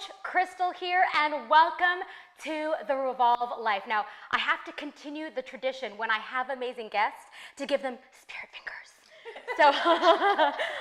Coach Crystal here, and welcome to the Revolve Life. Now, I have to continue the tradition when I have amazing guests to give them spirit fingers. So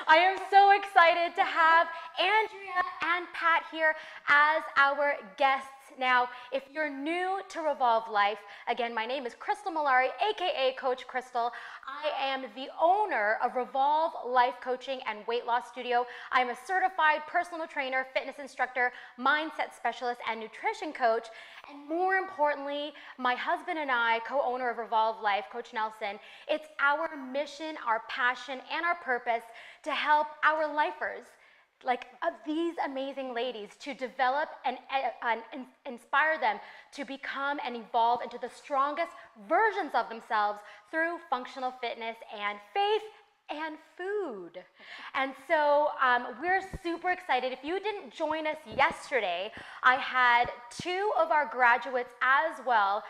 I am so excited to have Andrea and Pat here as our guests. Now, if you're new to Revolve Life, again, my name is Crystal Malari, aka Coach Crystal. I am the owner of Revolve Life Coaching and Weight Loss Studio. I'm a certified personal trainer, fitness instructor, mindset specialist, and nutrition coach. And more importantly, my husband and I, co-owner of Revolve Life, Coach Nelson, it's our mission, our passion, and our purpose to help our lifers, like these amazing ladies, to develop and inspire them to become and evolve into the strongest versions of themselves through functional fitness and faith and food. And so we're super excited. If you didn't join us yesterday, I had two of our graduates as well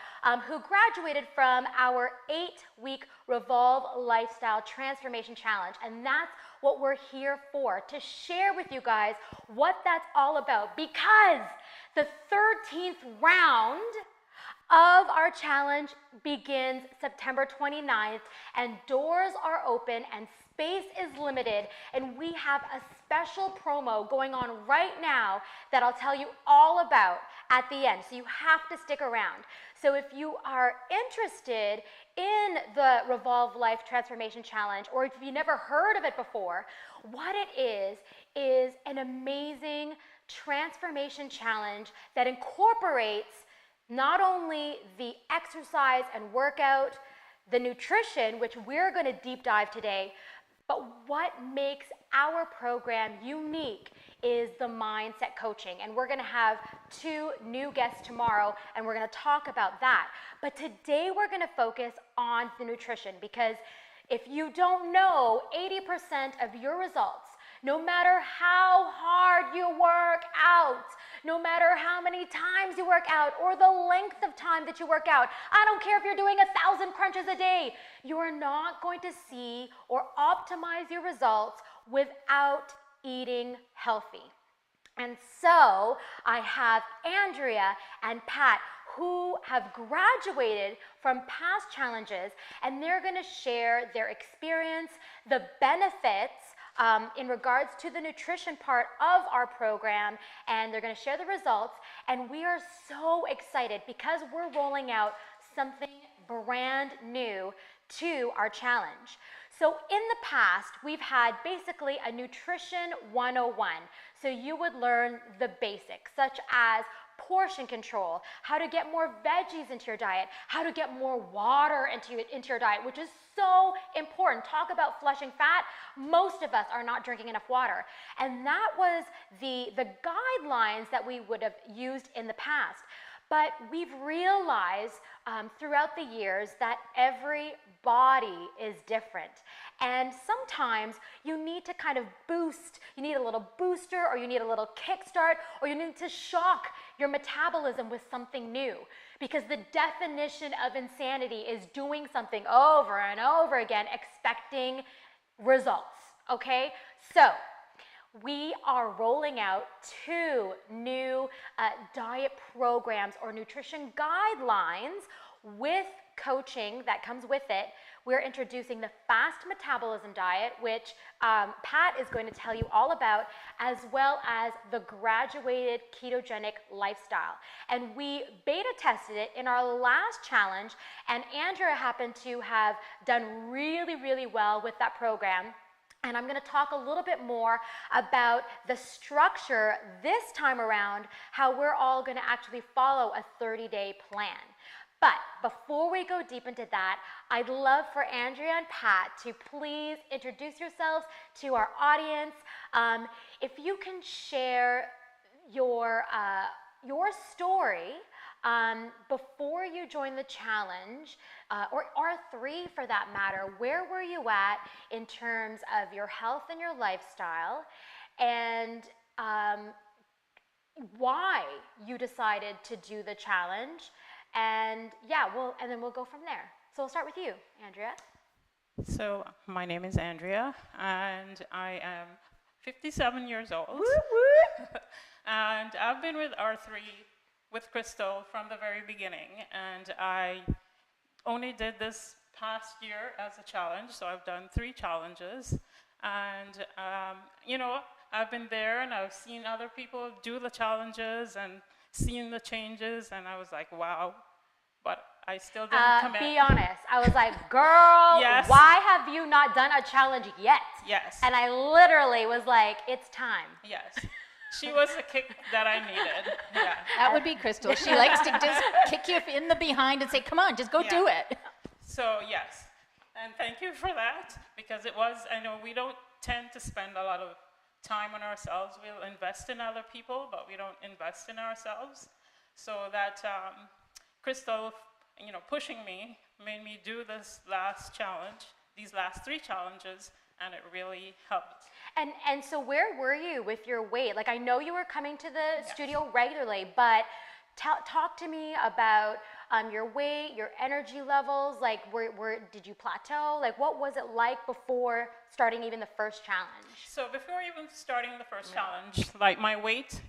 who graduated from our 8-week Revolve Lifestyle Transformation Challenge. And that's what we're here for, to share with you guys what that's all about, because the 13th round of our challenge begins September 29th, and doors are open and space is limited, and we have a special promo going on right now that I'll tell you all about at the end, so you have to stick around. So if you are interested in the Revolve Life Transformation Challenge, or if you've never heard of it before, what it is an amazing transformation challenge that incorporates not only the exercise and workout, the nutrition, which we're going to deep dive today, but what makes our program unique is the mindset coaching. And we're going to have two new guests tomorrow, and we're going to talk about that. But today we're going to focus on the nutrition, because if you don't know, 80% of your results, no matter how hard you work out, no matter how many times you work out, or the length of time that you work out, I don't care if you're doing 1,000 crunches a day, you are not going to see or optimize your results without eating healthy. And so I have Andrea and Pat, who have graduated from past challenges, and they're going to share their experience, the benefits in regards to the nutrition part of our program, and they're going to share the results. And we are so excited because we're rolling out something brand new to our challenge. So in the past, we've had basically a nutrition 101. So you would learn the basics, such as portion control, how to get more veggies into your diet, how to get more water into your diet, which is so important. Talk about flushing fat. Most of us are not drinking enough water. And that was the guidelines that we would have used in the past. But we've realized throughout the years that every body is different. And sometimes you need to kind of boost, you need a little booster, or you need a little kickstart, or you need to shock your metabolism with something new. Because the definition of insanity is doing something over and over again, expecting results, okay? So we are rolling out two new diet programs or nutrition guidelines with coaching that comes with it. We're introducing the fast metabolism diet, which Pat is going to tell you all about, as well as the graduated ketogenic lifestyle. And we beta tested it in our last challenge, and Andrea happened to have done really, really well with that program. And I'm going to talk a little bit more about the structure this time around, how we're all going to actually follow a 30-day plan. But before we go deep into that, I'd love for Andrea and Pat to please introduce yourselves to our audience. If you can share your story before you joined the challenge, or three for that matter. Where were you at in terms of your health and your lifestyle, and why you decided to do the challenge? And yeah, and then we'll go from there. So we'll start with you, Andrea. So my name is Andrea, and I am 57 years old. Woo, woo. And I've been with R3, with Crystal, from the very beginning. And I only did this past year as a challenge, so I've done 3 challenges. And, you know, I've been there and I've seen other people do the challenges and seen the changes, and I was like, wow. But I still didn't commit. Be honest. I was like, girl, Yes. why have you not done a challenge yet? Yes. And I literally was like, it's time. Yes. She was the kick that I needed. Yeah. That would be Crystal. She likes to just kick you in the behind and say, come on, just go do it. So, yes. And thank you for that, because it was, I know we don't tend to spend a lot of time on ourselves. We'll invest in other people, but we don't invest in ourselves. So that Crystal, you know, pushing me made me do this last challenge, these last 3 challenges, and it really helped. And so where were you with your weight? Like, I know you were coming to the studio regularly, but talk to me about your weight, your energy levels. Like, did you plateau? Like, what was it like before starting even the first challenge? So before even starting the first challenge, like my weight,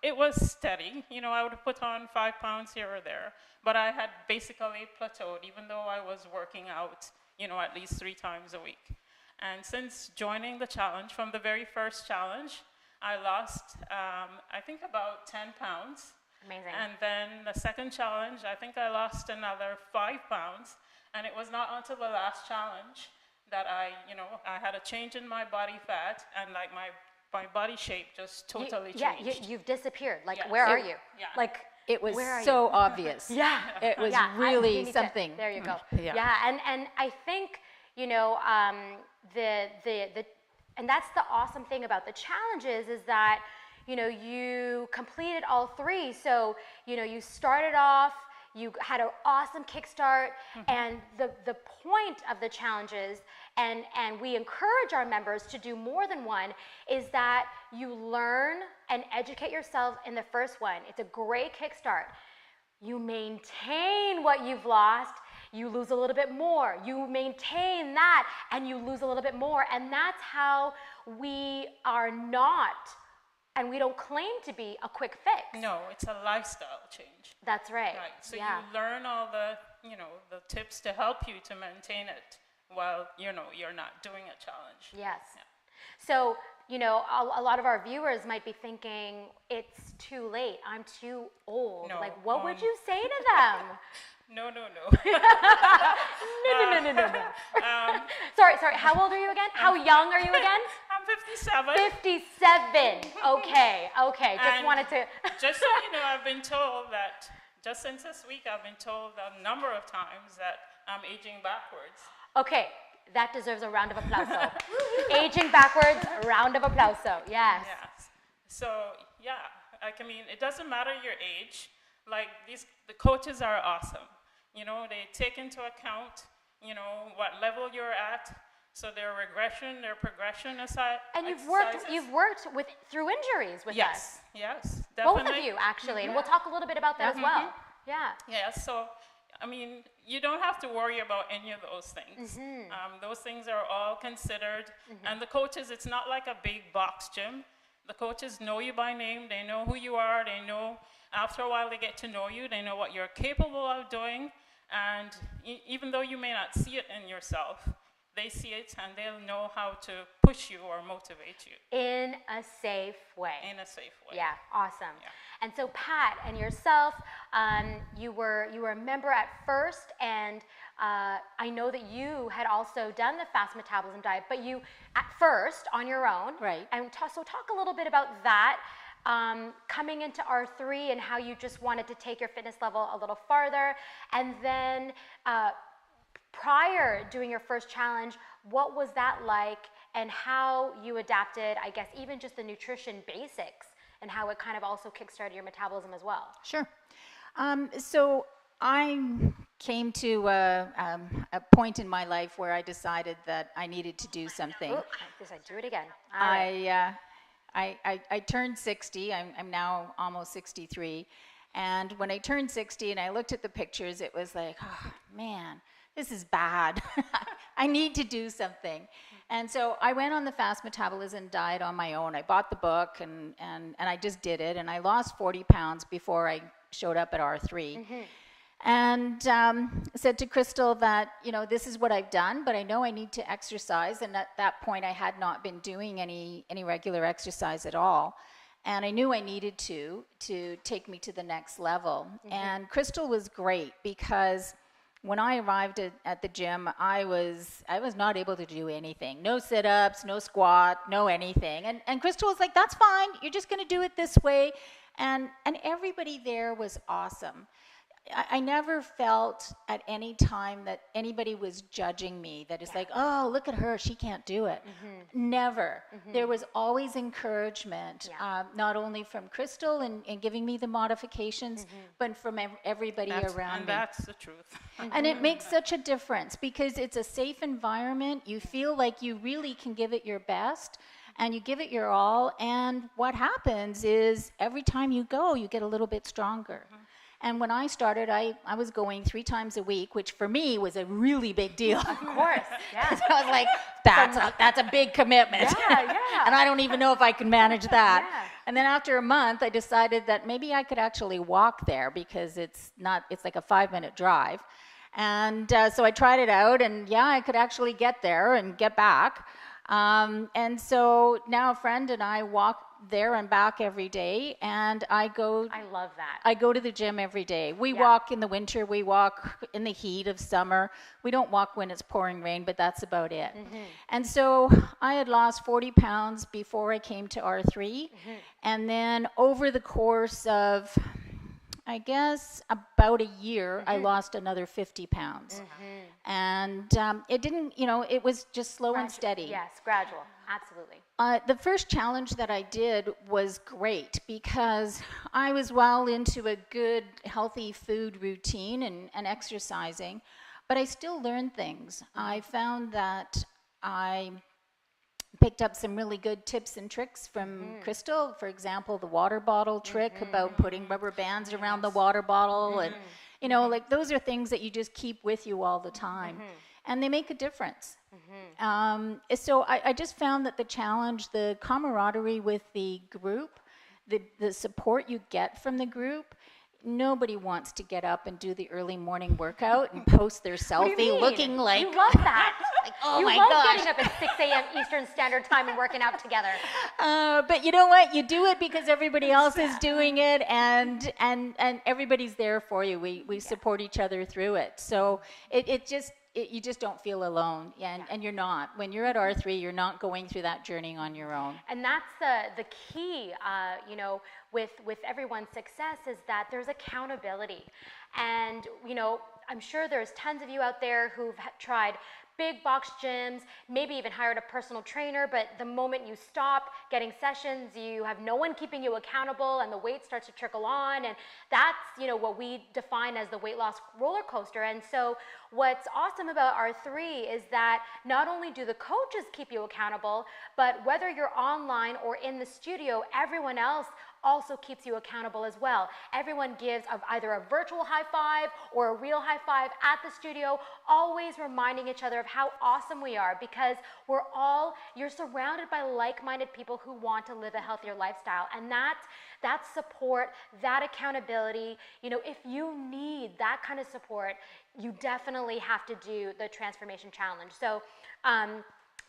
it was steady. You know, I would put on 5 pounds here or there, but I had basically plateaued, even though I was working out, you know, at least 3 times a week. And since joining the challenge, from the very first challenge, I lost, I think, about 10 pounds. Amazing. And then the second challenge, I think I lost another 5 pounds. And it was not until the last challenge that I had a change in my body fat, and like my body shape just totally changed. Yeah, you've disappeared. Like, Yes. where are you? Yeah. Like, It was where are so you? obvious. Yeah. It was Yeah, really you need something. there you go. Yeah. And I think, you know, and that's the awesome thing about the challenges is that, you know, you completed all 3. So, you know, you started off, you had an awesome kickstart, and the point of the challenges, and we encourage our members to do more than one, is that you learn and educate yourself in the first one. It's a great kickstart. You maintain what you've lost, you lose a little bit more. You maintain that, and you lose a little bit more. And that's how we are not, and we don't claim to be, a quick fix. No, it's a lifestyle change. That's right. Right. So yeah. you learn all the, you know, the tips to help you to maintain it while, you know, you're not doing a challenge. Yes. Yeah. So, you know, a lot of our viewers might be thinking, it's too late. I'm too old. No, like, what would you say to them? No. No. Sorry. How old are you again? How young are you again? I'm 57. 57. Okay. Just wanted to. Just so you know, I've been told that, just since this week, I've been told a number of times that I'm aging backwards. Okay. That deserves a round of applause. Aging backwards, a round of applause. Yes. Yes. So, yeah, like, I mean, it doesn't matter your age. Like, the coaches are awesome. You know, they take into account, you know, what level you're at. So their regression, their progression aside. And you've worked through injuries with us. Yes, definitely. Both of you, actually. And we'll talk a little bit about that as well. Yeah. Yeah, so, I mean, you don't have to worry about any of those things. Those things are all considered. And the coaches, it's not like a big box gym. The coaches know you by name. They know who you are. They know, after a while, they get to know you. They know what you're capable of doing. And even though you may not see it in yourself, they see it and they'll know how to push you or motivate you. In a safe way. In a safe way. Yeah, awesome. Yeah. And so Pat and yourself, you were a member at first, and I know that you had also done the fast metabolism diet, but you at first on your own. Right. And so talk a little bit about that. Coming into R3 and how you just wanted to take your fitness level a little farther, and then prior doing your first challenge, what was that like, and how you adapted, I guess, even just the nutrition basics, and how it kind of also kickstarted your metabolism as well? Sure. So I came to a point in my life where I decided that I needed to do something. Ooh, I do it again. All right. I turned 60. I'm now almost 63. And when I turned 60 and I looked at the pictures, it was like, oh, man, this is bad. I need to do something. And so I went on the fast metabolism diet on my own. I bought the book and I just did it. And I lost 40 pounds before I showed up at R3. And said to Crystal that, this is what I've done, but I know I need to exercise. And at that point, I had not been doing any regular exercise at all. And I knew I needed to take me to the next level. And Crystal was great because when I arrived at the gym, I was not able to do anything. No sit-ups, no squat, no anything. And Crystal was like, that's fine. You're just going to do it this way. And everybody there was awesome. I never felt at any time that anybody was judging me, that it's like, oh, look at her, she can't do it. Never. There was always encouragement, not only from Crystal and giving me the modifications, but from everybody around me. And that's the truth. And it makes such a difference because it's a safe environment. You feel like you really can give it your best. And you give it your all. And what happens is every time you go, you get a little bit stronger. And when I started, I was going 3 times a week, which for me was a really big deal. Of course, yeah. So I was like, that's a big commitment. Yeah. And I don't even know if I can manage that. Yeah. And then after a month, I decided that maybe I could actually walk there because it's like a 5-minute drive. And so I tried it out, and I could actually get there and get back. And so now a friend and I walk there and back every day, and I love that. I go to the gym every day. We walk in the winter, we walk in the heat of summer. We don't walk when it's pouring rain, but that's about it. And so I had lost 40 pounds before I came to R3. And then over the course of, I guess, about a year, I lost another 50 pounds. And it didn't, it was just slow and steady. Yes, gradual, absolutely. The first challenge that I did was great because I was well into a good, healthy food routine and exercising, but I still learned things. I found that I picked up some really good tips and tricks from Crystal. For example, the water bottle trick about putting rubber bands around the water bottle. And, like those are things that you just keep with you all the time. And they make a difference. So I just found that the challenge, the camaraderie with the group, the support you get from the group, nobody wants to get up and do the early morning workout and post their selfie looking like... You love that. Like, oh you my love gosh. getting up at 6 a.m. Eastern Standard Time and working out together. But you know what? You do it because everybody else is doing it, and everybody's there for you. We support each other through it. So you just don't feel alone, and you're not. When you're at R3, you're not going through that journey on your own. And that's the key, with everyone's success is that there's accountability. And, I'm sure there's tons of you out there who've tried big box gyms, maybe even hired a personal trainer, but the moment you stop getting sessions, you have no one keeping you accountable and the weight starts to trickle on, and that's, what we define as the weight loss roller coaster. And so what's awesome about R3 is that not only do the coaches keep you accountable, but whether you're online or in the studio, everyone else also keeps you accountable as well. Everyone gives either a virtual high five or a real high five at the studio, always reminding each other of how awesome we are, because you're surrounded by like-minded people who want to live a healthier lifestyle. And that support, that accountability, if you need that kind of support, you definitely have to do the Transformation Challenge. So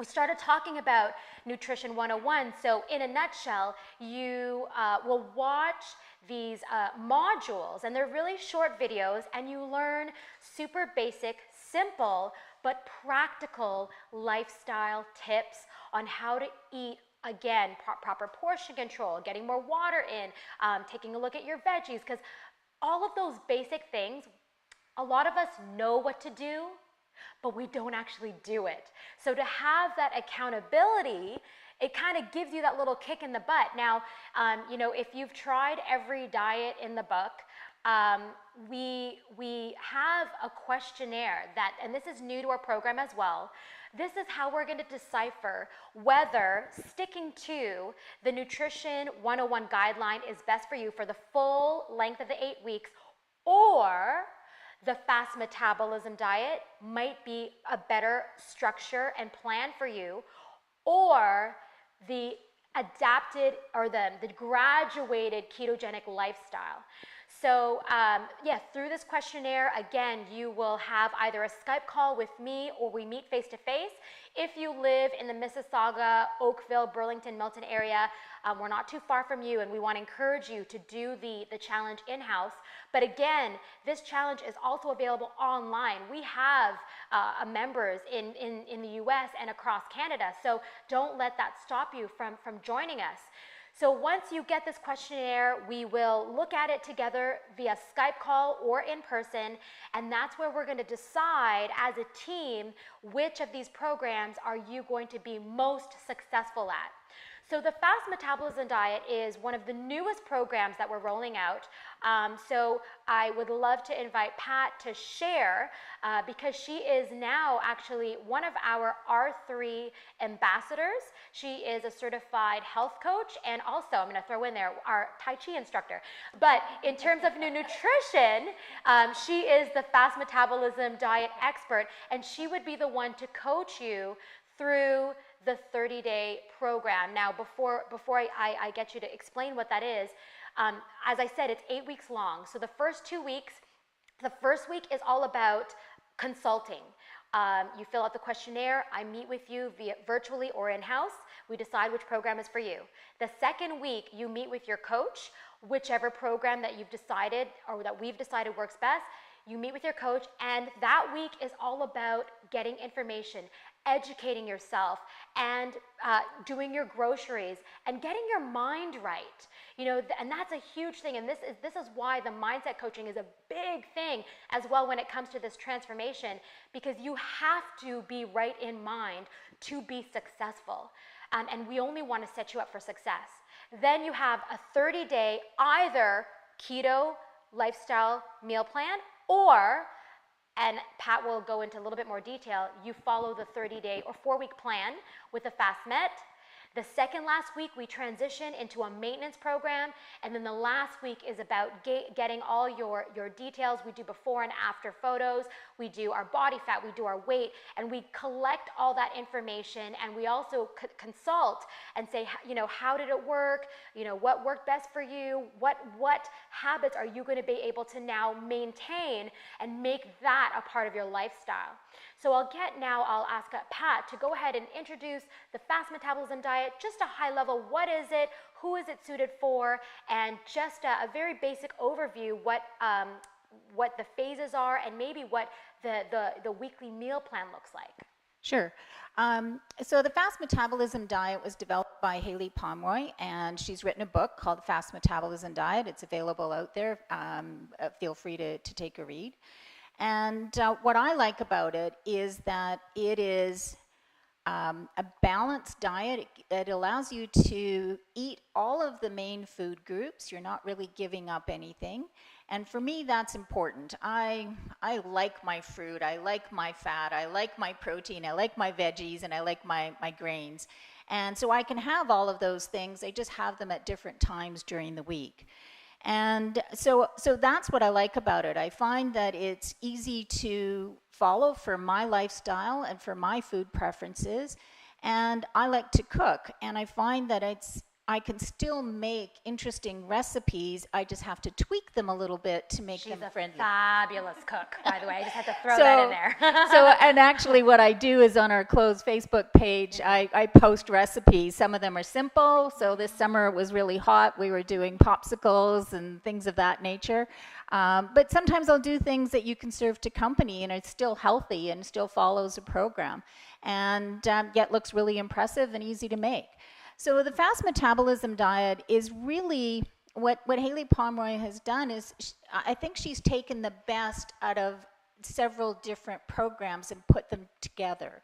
we started talking about Nutrition 101. So in a nutshell, you will watch these modules, and they're really short videos, and you learn super basic, simple, but practical lifestyle tips on how to eat. Again, proper portion control, getting more water in, taking a look at your veggies, because all of those basic things, a lot of us know what to do, but we don't actually do it. So to have that accountability, it kind of gives you that little kick in the butt. Now, if you've tried every diet in the book, we have a questionnaire and this is new to our program as well. This is how we're going to decipher whether sticking to the Nutrition 101 guideline is best for you for the full length of the 8 weeks, or the fast metabolism diet might be a better structure and plan for you, or the adapted or the graduated ketogenic lifestyle. So yeah, through this questionnaire, again, you will have either a Skype call with me or we meet face to face. If you live in the Mississauga, Oakville, Burlington, Milton area, we're not too far from you, and we want to encourage you to do the challenge in-house. But again, this challenge is also available online. We have members in the US and across Canada, so don't let that stop you from joining us. So once you get this questionnaire, we will look at it together via Skype call or in person, and that's where we're going to decide as a team which of these programs are you going to be most successful at. So the fast metabolism diet is one of the newest programs that we're rolling out. So I would love to invite Pat to share because she is now actually one of our R3 ambassadors. She is a certified health coach and also, I'm going to throw in there, our Tai Chi instructor. But in terms of nutrition, she is the fast metabolism diet expert, and she would be the one to coach you through the 30-day program. Now, before I get you to explain what that is, as I said, it's 8 weeks long. So the first 2 weeks, the first week is all about consulting. You fill out the questionnaire, I meet with you via virtually or in-house, we decide which program is for you. The second week, you meet with your coach, whichever program that you've decided or that we've decided works best. You meet with your coach, and that week is all about getting information, educating yourself, and doing your groceries and getting your mind right. You know, and that's a huge thing. And this is why the mindset coaching is a big thing as well when it comes to this transformation, because you have to be right in mind to be successful. And we only want to set you up for success. Then you have a 30-day either keto lifestyle meal plan, or, and Pat will go into a little bit more detail, you follow the 30-day or 4-week plan with a fast met. The second last week, we transition into a maintenance program, and then the last week is about getting all your details. We do before and after photos, we do our body fat, we do our weight, and we collect all that information, and we also consult and say, you know, how did it work? You know, what worked best for you? What habits are you going to be able to now maintain and make that a part of your lifestyle? So I'll ask Pat to go ahead and introduce the fast metabolism diet, just a high level, what is it, who is it suited for, and just a very basic overview, what the phases are, and maybe what the weekly meal plan looks like. Sure. So the fast metabolism diet was developed by Haley Pomeroy, and she's written a book called The Fast Metabolism Diet. It's available out there. Feel free to take a read. And what I like about it is that it is a balanced diet. It allows you to eat all of the main food groups. You're not really giving up anything. And for me, that's important. I like my fruit, I like my fat, I like my protein, I like my veggies, and I like my grains. And so I can have all of those things. I just have them at different times during the week. And so that's what I like about it. I find that it's easy to follow for my lifestyle and for my food preferences. And I like to cook, and I find that I can still make interesting recipes. I just have to tweak them a little bit to make them friendly. She's a fabulous cook, by the way. I just had to throw that in there. And actually what I do is on our closed Facebook page, I post recipes. Some of them are simple. So this summer it was really hot. We were doing popsicles and things of that nature. But sometimes I'll do things that you can serve to company, and it's still healthy and still follows a program, and yet looks really impressive and easy to make. So the fast metabolism diet is really what Haley Pomeroy has done is, I think she's taken the best out of several different programs and put them together.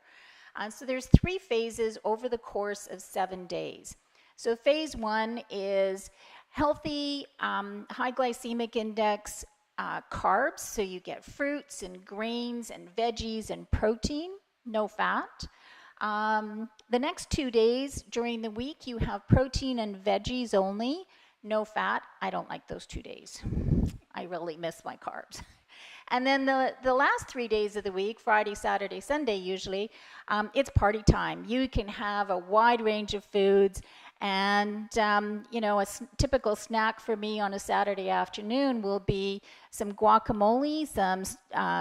So there's 3 phases over the course of 7 days. So phase 1 is healthy, high glycemic index carbs. So you get fruits and grains and veggies and protein, no fat. The next 2 days during the week, you have protein and veggies only, no fat. I don't like those 2 days. I really miss my carbs. And then the last 3 days of the week, Friday, Saturday, Sunday usually, it's party time. You can have a wide range of foods. And, you know, a typical snack for me on a Saturday afternoon will be some guacamole, some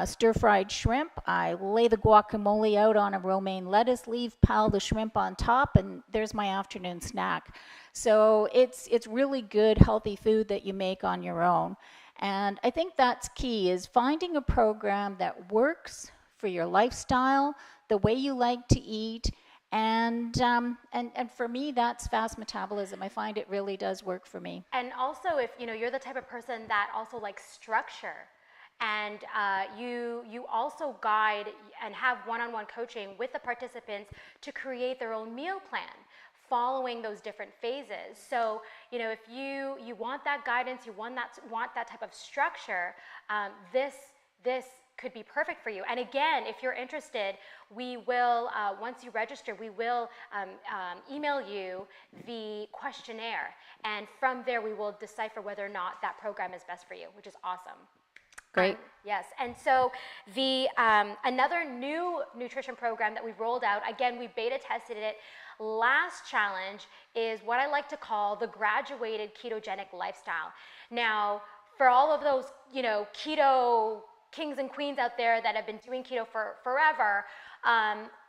stir-fried shrimp. I lay the guacamole out on a romaine lettuce leaf, pile the shrimp on top, and there's my afternoon snack. So it's really good, healthy food that you make on your own. And I think that's key, is finding a program that works for your lifestyle, the way you like to eat. And for me, that's fast metabolism. I find it really does work for me. And also, if you know you're the type of person that also likes structure, and you also guide and have one-on-one coaching with the participants to create their own meal plan, following those different phases. So you know, if you want that guidance, you want that type of structure, this could be perfect for you. And again, if you're interested, we will, once you register, we will email you the questionnaire. And from there, we will decipher whether or not that program is best for you, which is awesome. Great. Yes, and so the another new nutrition program that we've rolled out, again, we beta tested it. Last challenge is what I like to call the graduated ketogenic lifestyle. Now, for all of those, you know, keto kings and queens out there that have been doing keto for forever,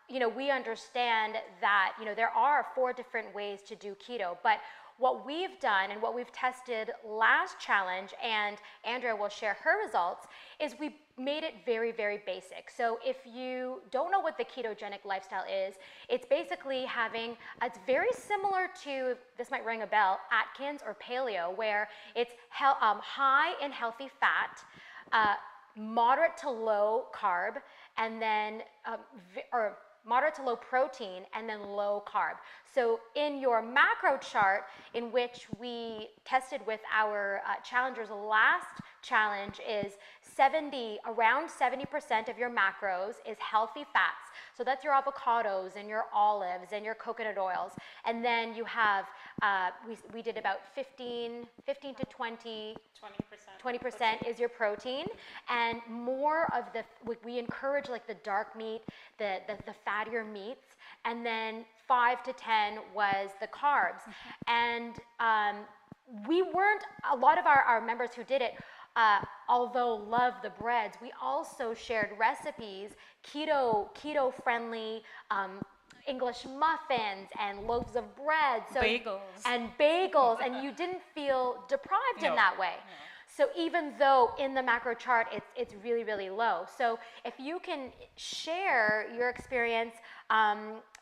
you know, we understand that, you know, there are 4 different ways to do keto. But what we've done and what we've tested last challenge, and Andrea will share her results, is we made it very, very basic. So if you don't know what the ketogenic lifestyle is, it's basically having, it's very similar to, this might ring a bell, Atkins or paleo, where it's high in healthy fat, moderate to low carb, and then or moderate to low protein, and then low carb. So in your macro chart, in which we tested with our challengers, last challenge is around 70% of your macros is healthy fats. So that's your avocados and your olives and your coconut oils. And then you have, we did about 15 to 20% is your protein, and more of the, we encourage like the dark meat, the fattier meats, and then 5 to 10 was the carbs. And we weren't, a lot of our members who did it, although love the breads, we also shared recipes, keto friendly, English muffins and loaves of bread, so bagels, and you didn't feel deprived in that way. No. So even though in the macro chart it's really, really low. So if you can share your experience,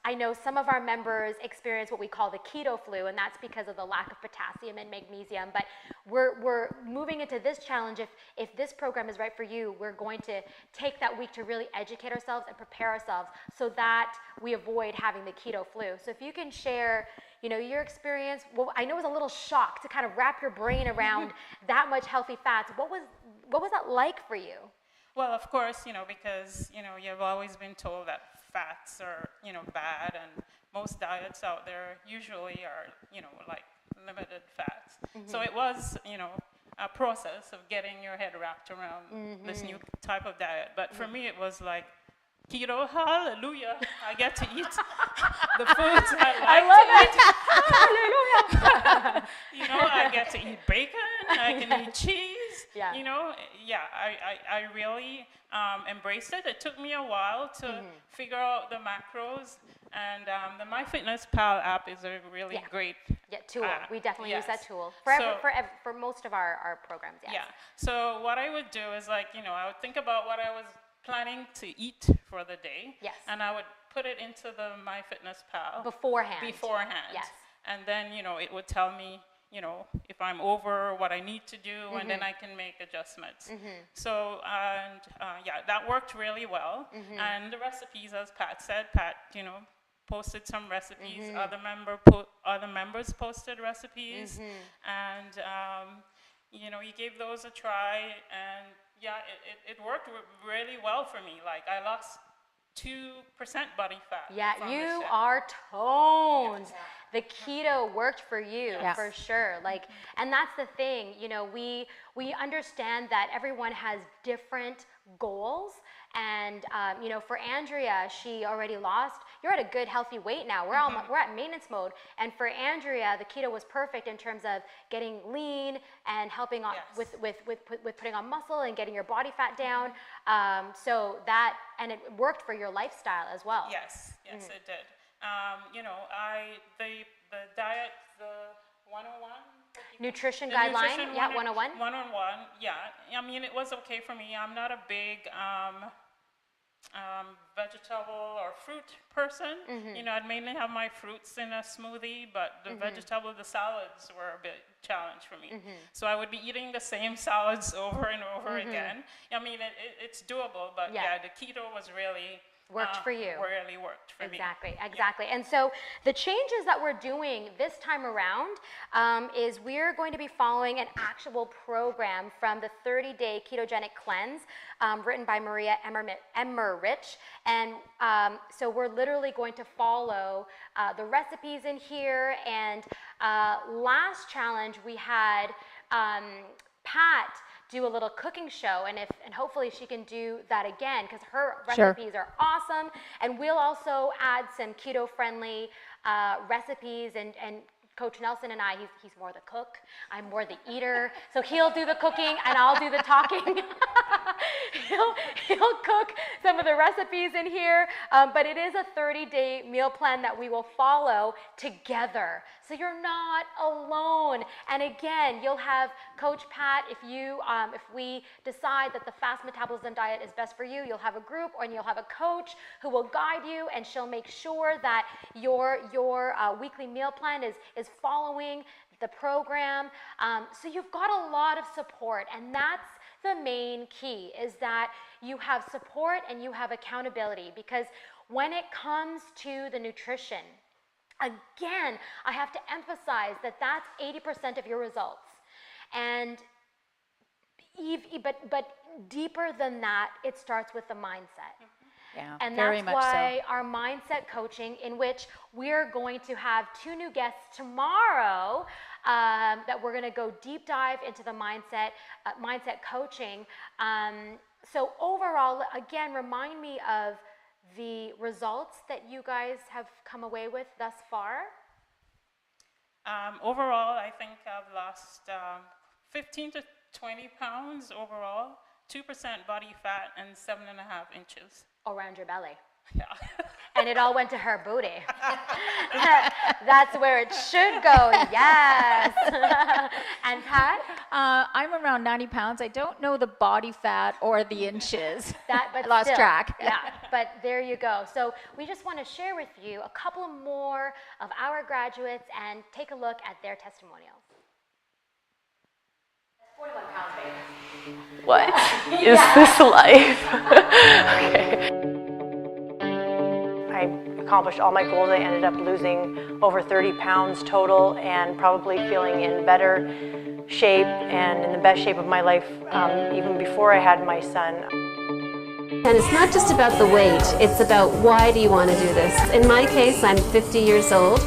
I know some of our members experience what we call the keto flu, and that's because of the lack of potassium and magnesium. But we're moving into this challenge. If this program is right for you, we're going to take that week to really educate ourselves and prepare ourselves so that we avoid having the keto flu. So if you can share, you know, your experience. Well, I know it was a little shock to kind of wrap your brain around that much healthy fats. What was that like for you? Well, of course, you know, because, you know, you've always been told that fats are, you know, bad, and most diets out there usually are, you know, like limited fats. Mm-hmm. So it was, you know, a process of getting your head wrapped around this new type of diet. But for me, it was like, keto, hallelujah, I get to eat the foods I like to eat. Hallelujah. You know, I get to eat bacon, I can eat cheese. Yeah. You know, yeah, I really embraced it. It took me a while to figure out the macros, and the MyFitnessPal app is a really great tool. We definitely use that tool for most of our programs. Yes. Yeah. So what I would do is, like, you know, I would think about what I was planning to eat for the day. Yes. And I would put it into the MyFitnessPal beforehand. Yes. And then, you know, it would tell me, you know, if I'm over what I need to do, and then I can make adjustments. So, and that worked really well. And the recipes, as Pat said, you know, posted some recipes. Other members posted recipes, and you know, you gave those a try, and it worked really well for me. Like, I lost 2% body fat. Yeah, you are toned. the keto worked for you, Yes. for sure. Like, and that's the thing, you know, we understand that everyone has different goals. And, you know, for Andrea, she already lost, you're at a good, healthy weight now. We're at maintenance mode. And for Andrea, the keto was perfect in terms of getting lean and helping on with putting on muscle and getting your body fat down. So that, and it worked for your lifestyle as well. Yes, it did. You know, the diet, the 101. Nutrition The guideline, nutrition yeah, 101. 101, yeah. I mean, it was okay for me. I'm not a big vegetable or fruit person. You know, I'd mainly have my fruits in a smoothie, but the the salads were a bit challenge for me. So I would be eating the same salads over and over again. I mean, it's doable, but yeah, the keto was really worked for you. Really worked for me. Exactly. And so the changes that we're doing this time around is we're going to be following an actual program from the 30-day ketogenic cleanse written by Maria Emmerich. And so we're literally going to follow the recipes in here. And last challenge we had Pat do a little cooking show, and hopefully she can do that again, because her recipes are awesome. And we'll also add some keto-friendly recipes, and Coach Nelson and I, he's more the cook, I'm more the eater, so he'll do the cooking and I'll do the talking. he'll cook some of the recipes in here, but it is a 30-day meal plan that we will follow together. So you're not alone. And again, you'll have Coach Pat, if we decide that the fast metabolism diet is best for you, you'll have a group, and you'll have a coach who will guide you, and she'll make sure that your weekly meal plan is following the program. So you've got a lot of support, and that's the main key, is that you have support and you have accountability. Because when it comes to the nutrition, again, I have to emphasize that that's 80% of your results. And but deeper than that, it starts with the mindset. Yeah, and very that's much why so. our mindset coaching, in which we're going to have 2 new guests tomorrow, that we're going to go deep dive into the mindset coaching. So overall, again, remind me of the results that you guys have come away with thus far. Overall, I think I've lost 15 to 20 pounds overall, 2% body fat, and 7.5 inches. Around your belly. Yeah. And it all went to her booty. That's where it should go, yes. And Pat? I'm around 90 pounds. I don't know the body fat or the inches. But I lost still, track. Yeah, but there you go. So we just want to share with you a couple more of our graduates and take a look at their testimonials. 41 pounds, baby. What is this life? Okay. I accomplished all my goals. I ended up losing over 30 pounds total, and probably feeling in better shape and in the best shape of my life even before I had my son. And it's not just about the weight, it's about why do you want to do this. In my case, I'm 50 years old,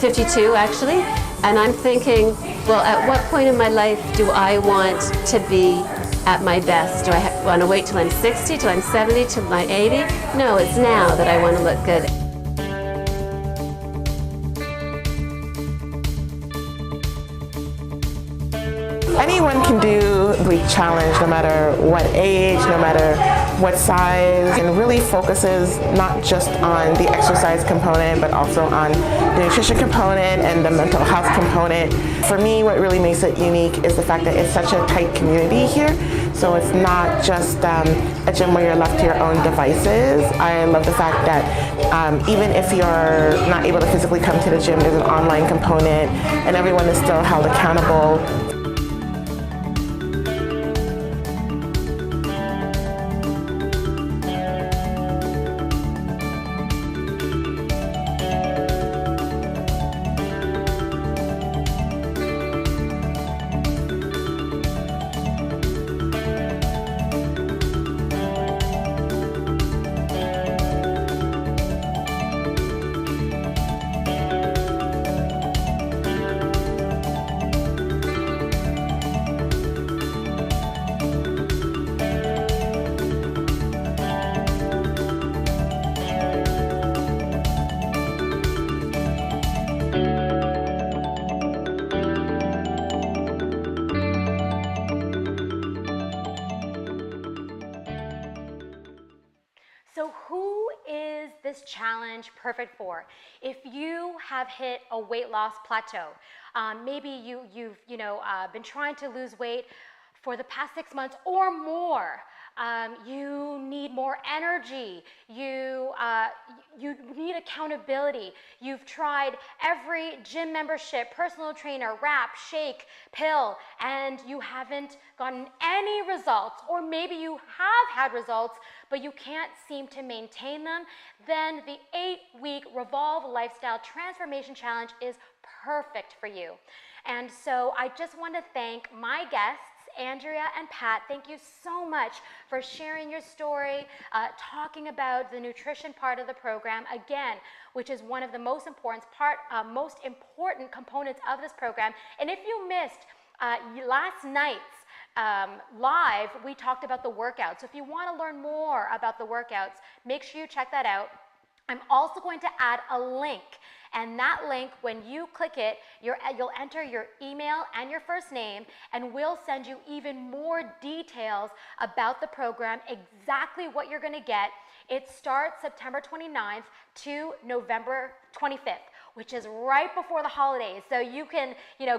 52 actually, and I'm thinking, well, at what point in my life do I want to be at my best? Do I want to wait till I'm 60, till I'm 70, till I'm 80? No, it's now that I want to look good. Anyone can do the week challenge, no matter what age, no matter what size, and really focuses not just on the exercise component, but also on the nutrition component and the mental health component. For me, what really makes it unique is the fact that it's such a tight community here. So it's not just a gym where you're left to your own devices. I love the fact that even if you're not able to physically come to the gym, there's an online component, and everyone is still held accountable. this challenge perfect for? If you have hit a weight loss plateau, maybe you've been trying to lose weight for the past 6 months or more. You need more energy. You need accountability. You've tried every gym membership, personal trainer, wrap, shake, pill, and you haven't gotten any results, or maybe you have had results, but you can't seem to maintain them, then the 8-week Revolve Lifestyle Transformation Challenge is perfect for you. And so I just want to thank my guests, Andrea and Pat. Thank you so much for sharing your story, talking about the nutrition part of the program, again, which is one of the most important components of this program. And if you missed last night's live, we talked about the workouts. So if you want to learn more about the workouts, make sure you check that out. I'm also going to add a link. And that link, when you click it, you'll enter your email and your first name, and we'll send you even more details about the program, exactly what you're going to get. It starts September 29th to November 25th, which is right before the holidays. So you can,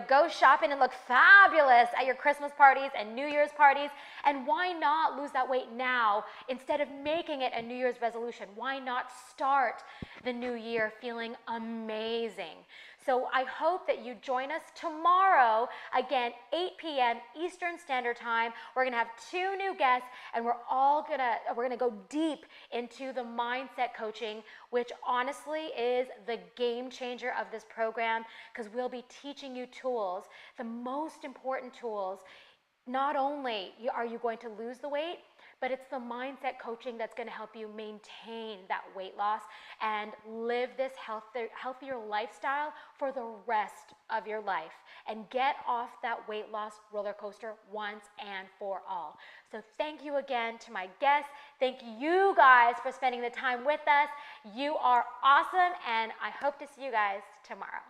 go shopping and look fabulous at your Christmas parties and New Year's parties. And why not lose that weight now instead of making it a New Year's resolution? Why not start the new year feeling amazing? So I hope that you join us tomorrow, again, 8 p.m. Eastern Standard Time. We're gonna have 2 new guests, and we're gonna go deep into the mindset coaching, which honestly is the game changer of this program, because we'll be teaching you tools, the most important tools. Not only are you going to lose the weight, but it's the mindset coaching that's going to help you maintain that weight loss and live this healthier lifestyle for the rest of your life and get off that weight loss roller coaster once and for all. So thank you again to my guests. Thank you guys for spending the time with us. You are awesome, and I hope to see you guys tomorrow.